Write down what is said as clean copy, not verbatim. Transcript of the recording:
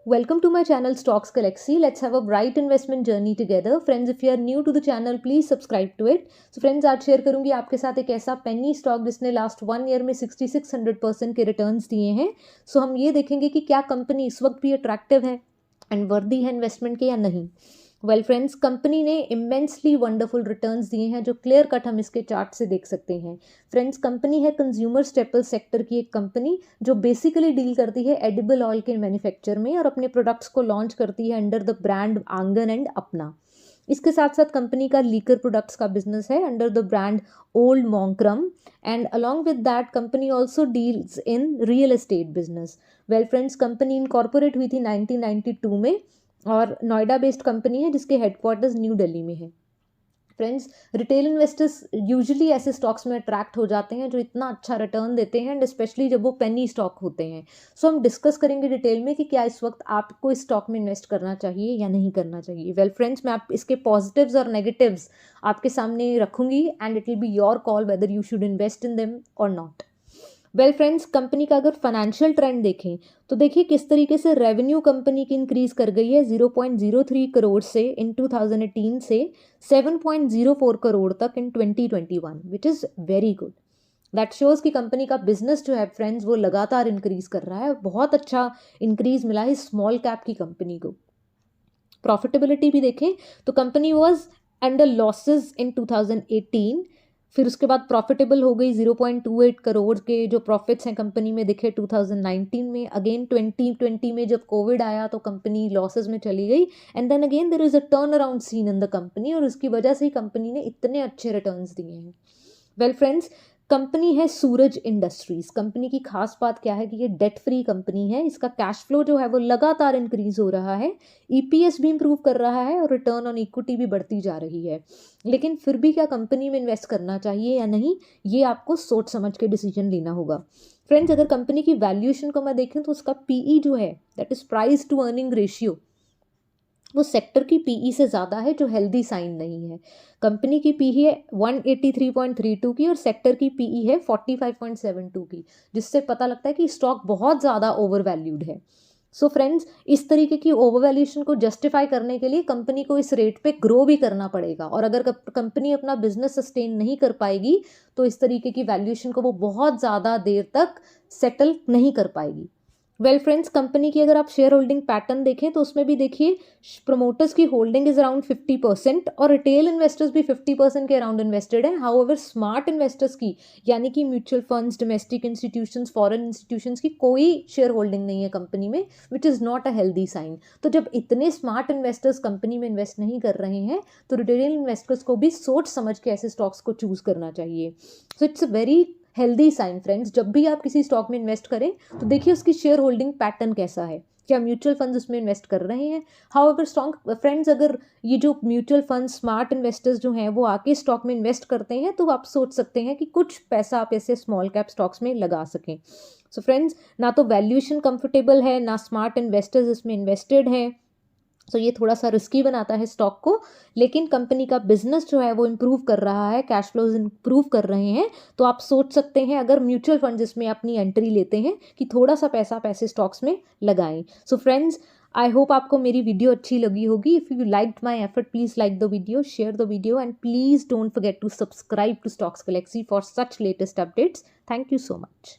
Welcome to my channel Stocks Galaxy. Let's have a bright investment journey together. Friends, if you are new to the channel, please subscribe to it. So friends, आज share करूंगी आपके साथ एक ऐसा penny stock जिसने last 1 year में 6600% के returns दिए हैं. सो हम ये देखेंगे कि क्या कंपनी इस वक्त भी अट्रैक्टिव है एंड वर्दी है इन्वेस्टमेंट के या नहीं. वेल फ्रेंड्स, कंपनी ने इमेंसली वंडरफुल रिटर्न्स दिए हैं जो क्लियर कट हम इसके चार्ट से देख सकते हैं. फ्रेंड्स, कंपनी है कंज्यूमर स्टेपल सेक्टर की एक कंपनी जो बेसिकली डील करती है एडिबल ऑयल के मैन्युफैक्चर में और अपने प्रोडक्ट्स को लॉन्च करती है under the brand Aangan and Apna. इसके साथ साथ कंपनी का लीकर प्रोडक्ट्स का बिजनेस है under the brand Old Monk rum and along with that company also deals in real estate business. Well friends, company incorporate हुई थी 1992 में और नोएडा बेस्ड कंपनी है जिसके हेडक्वार्टर्स न्यू दिल्ली में है. फ्रेंड्स, रिटेल इन्वेस्टर्स यूजुअली ऐसे स्टॉक्स में अट्रैक्ट हो जाते हैं जो इतना अच्छा रिटर्न देते हैं एंड स्पेशली जब वो पेनी स्टॉक होते हैं. सो हम डिस्कस करेंगे डिटेल में कि क्या इस वक्त आपको इस स्टॉक में इन्वेस्ट करना चाहिए या नहीं करना चाहिए. वेल फ्रेंड्स, मैं आप इसके पॉजिटिव्स और नेगेटिव्स आपके सामने रखूंगी and it will be your call whether you should invest in them और नॉट. वेल फ्रेंड्स, कंपनी का अगर फाइनेंशियल ट्रेंड देखें तो देखिए किस तरीके से रेवेन्यू कंपनी की इंक्रीज कर गई है 0.03 करोड़ से इन 2018 से 7.04 करोड़ तक इन 2021, which is very good. That shows कि कंपनी का बिजनेस जो है फ्रेंड्स वो लगातार इंक्रीज कर रहा है. बहुत अच्छा इंक्रीज मिला है स्मॉल कैप की कंपनी को. प्रॉफिटेबिलिटी भी देखें तो company was under losses in 2018, फिर उसके बाद प्रॉफिटेबल हो गई. 0.28 करोड़ के जो प्रॉफिट्स हैं कंपनी में दिखे 2019 में. अगेन 2020 में जब कोविड आया तो कंपनी लॉसेस में चली गई and then again there is a turnaround seen in the company और उसकी वजह से ही कंपनी ने इतने अच्छे रिटर्न्स दिए हैं. वेल फ्रेंड्स, कंपनी है सूरज इंडस्ट्रीज. कंपनी की खास बात क्या है कि ये डेट फ्री कंपनी है. इसका कैश फ्लो जो है वो लगातार इंक्रीज हो रहा है, ईपीएस भी इंप्रूव कर रहा है और रिटर्न ऑन इक्विटी भी बढ़ती जा रही है. लेकिन फिर भी क्या कंपनी में इन्वेस्ट करना चाहिए या नहीं, ये आपको सोच समझ के डिसीजन लेना होगा. फ्रेंड्स, अगर कंपनी की वैल्यूएशन को मैं देखें तो उसका पीई जो है that is price to earning ratio वो सेक्टर की पीई से ज़्यादा है जो हेल्दी साइन नहीं है. कंपनी की पीई है 183.32 की और सेक्टर की पीई है 45.72 की, जिससे पता लगता है कि स्टॉक बहुत ज़्यादा ओवर वैल्यूड है. सो फ्रेंड्स, इस तरीके की ओवर वैल्यूएशन को जस्टिफाई करने के लिए कंपनी को इस रेट पे ग्रो भी करना पड़ेगा और अगर कंपनी अपना बिजनेस सस्टेन नहीं कर पाएगी तो इस तरीके की वैल्यूएशन को वो बहुत ज़्यादा देर तक सेटल नहीं कर पाएगी. वेल फ्रेंड्स, कंपनी की अगर आप शेयर होल्डिंग पैटर्न देखें तो उसमें भी देखिए प्रोमोटर्स की होल्डिंग इज अराउंड 50% और रिटेल इन्वेस्टर्स भी 50% के अराउंड इन्वेस्टेड हैं. हाउएवर स्मार्ट इन्वेस्टर्स की यानी कि mutual funds, domestic institutions, foreign institutions की कोई शेयर होल्डिंग नहीं है कंपनी में, which is not a healthy sign. तो जब इतने स्मार्ट इन्वेस्टर्स कंपनी में इन्वेस्ट नहीं कर रहे हैं तो रिटेल इन्वेस्टर्स को भी सोच समझ के ऐसे स्टॉक्स को चूज करना चाहिए. So it's a very healthy sign friends. जब भी आप किसी स्टॉक में इन्वेस्ट करें तो देखिए उसकी शेयर होल्डिंग पैटर्न कैसा है, क्या म्यूचुअल फंड्स उसमें इन्वेस्ट कर रहे हैं. हाउएवर स्ट्रॉन्ग फ्रेंड्स, अगर ये जो म्यूचुअल फंड स्मार्ट इन्वेस्टर्स जो हैं वो आके स्टॉक में इन्वेस्ट करते हैं तो आप सोच सकते हैं कि कुछ पैसा आप ऐसे स्मॉल कैप स्टॉक्स में लगा सकें. सो फ्रेंड्स, ना तो वैल्यूएशन कंफर्टेबल है ना स्मार्ट इन्वेस्टर्स इसमें इन्वेस्टेड हैं. तो ये थोड़ा सा रिस्की बनाता है स्टॉक को. लेकिन कंपनी का बिजनेस जो है वो इम्प्रूव कर रहा है, कैश फ्लोज इम्प्रूव कर रहे हैं. तो आप सोच सकते हैं अगर म्यूचुअल फंड जिसमें अपनी एंट्री लेते हैं कि थोड़ा सा पैसा आप ऐसे स्टॉक्स में लगाएं. सो फ्रेंड्स, आई होप आपको मेरी वीडियो अच्छी लगी होगी. If you liked my effort please like the video, share the video and please don't forget to subscribe to Stocks Galaxy for such latest updates. Thank you so much.